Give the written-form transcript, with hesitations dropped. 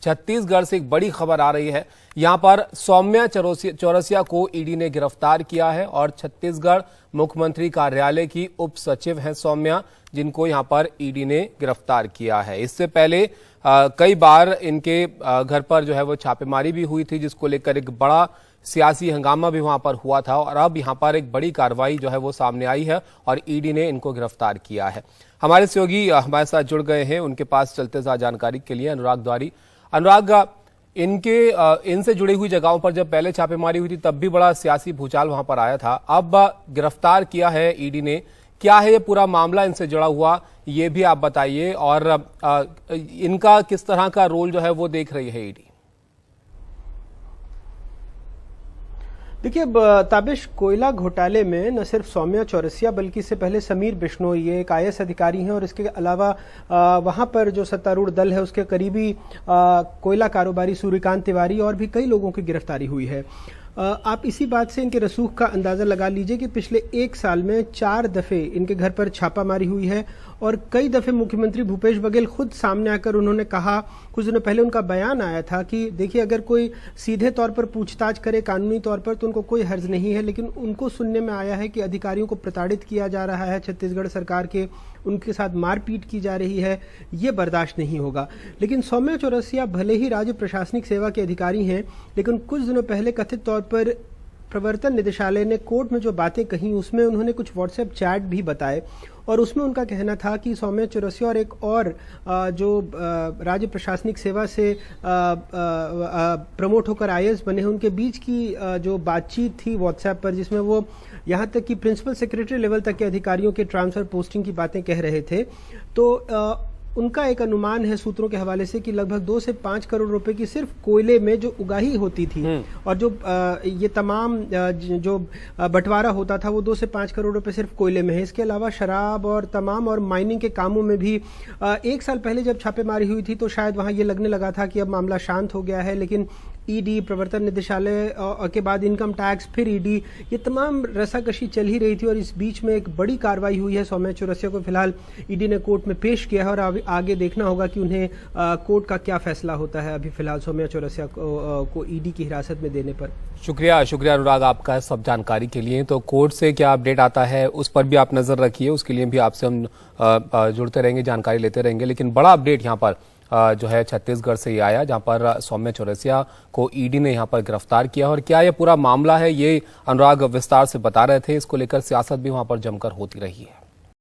छत्तीसगढ़ से एक बड़ी खबर आ रही है। यहां पर सौम्या चौरसिया को ईडी ने गिरफ्तार किया है और छत्तीसगढ़ मुख्यमंत्री कार्यालय की उप सचिव हैं सौम्या, जिनको यहां पर ईडी ने गिरफ्तार किया है। इससे पहले कई बार इनके घर पर जो है वो छापेमारी भी हुई थी, जिसको लेकर एक बड़ा सियासी हंगामा भी वहां पर हुआ था और अब यहां पर एक बड़ी कार्रवाई जो है वो सामने आई है और ईडी ने इनको गिरफ्तार किया है। हमारे सहयोगी हमारे साथ जुड़ गए हैं, उनके पास चलते साथ जानकारी के लिए अनुराग द्वारी। अनुराग, इनसे जुड़ी हुई जगहों पर जब पहले छापेमारी हुई थी तब भी बड़ा सियासी भूचाल वहां पर आया था, अब गिरफ्तार किया है ईडी ने। क्या है ये पूरा मामला इनसे जुड़ा हुआ, ये भी आप बताइए, और इनका किस तरह का रोल जो है वो देख रही है ईडी? देखिए, ताबिश कोयला घोटाले में न सिर्फ सौम्या चौरसिया बल्कि इससे पहले समीर बिश्नोई, ये एक IAS अधिकारी हैं और इसके अलावा वहां पर जो सत्तारूढ़ दल है उसके करीबी कोयला कारोबारी सूर्यकांत तिवारी और भी कई लोगों की गिरफ्तारी हुई है। आप इसी बात से इनके रसूख का अंदाजा लगा लीजिए कि पिछले 1 साल में 4 दफे इनके घर पर छापामारी हुई है और कई दफे मुख्यमंत्री भूपेश बघेल खुद सामने आकर उन्होंने कहा, कुछ दिनों पहले उनका बयान आया था कि देखिए, अगर कोई सीधे तौर पर पूछताछ करे कानूनी तौर पर तो उनको कोई हर्ज नहीं है, लेकिन उनको सुनने में आया है कि अधिकारियों को प्रताड़ित किया जा रहा है छत्तीसगढ़ सरकार के, उनके साथ मारपीट की जा रही है, ये बर्दाश्त नहीं होगा। लेकिन सौम्या चौरसिया भले ही राज्य प्रशासनिक सेवा के अधिकारी हैं, लेकिन कुछ दिनों पहले कथित तौर पर प्रवर्तन निदेशालय ने कोर्ट में जो बातें कही उसमें उन्होंने कुछ व्हाट्सएप चैट भी बताए और उसमें उनका कहना था कि सौम्या चौरसिया और एक और जो राज्य प्रशासनिक सेवा से प्रमोट होकर IAS बने हैं, उनके बीच की जो बातचीत थी व्हाट्सएप पर, जिसमें वो यहाँ तक कि प्रिंसिपल सेक्रेटरी लेवल तक के अधिकारियों के ट्रांसफर पोस्टिंग की बातें कह रहे थे। तो उनका एक अनुमान है सूत्रों के हवाले से कि लगभग 2 से 5 करोड़ रुपए की सिर्फ कोयले में जो उगाही होती थी और जो ये तमाम जो बंटवारा होता था वो 2 से 5 करोड़ रुपए सिर्फ कोयले में है। इसके अलावा शराब और तमाम और माइनिंग के कामों में भी 1 साल पहले जब छापेमारी हुई थी तो शायद वहां ये लगने लगा था कि अब मामला शांत हो गया है, लेकिन ईडी, प्रवर्तन निदेशालय के बाद इनकम टैक्स, फिर ईडी, ये तमाम रसाकशी चल ही रही थी और इस बीच में एक बड़ी कार्रवाई हुई है। सौम्या चौरसिया को फिलहाल ईडी ने कोर्ट में पेश किया है और आगे देखना होगा कि उन्हें कोर्ट का क्या फैसला होता है। अभी फिलहाल सौम्या चौरसिया को ईडी की हिरासत में देने पर। शुक्रिया अनुराग आपका सब जानकारी के लिए। तो कोर्ट से क्या अपडेट आता है उस पर भी आप नजर रखिए, उसके लिए भी आपसे हम जुड़ते रहेंगे, जानकारी लेते रहेंगे। लेकिन बड़ा अपडेट यहाँ पर जो है छत्तीसगढ़ से ये आया, जहां पर सौम्या चौरसिया को ईडी ने यहां पर गिरफ्तार किया। और क्या ये पूरा मामला है, ये अनुराग विस्तार से बता रहे थे। इसको लेकर सियासत भी वहां पर जमकर होती रही है।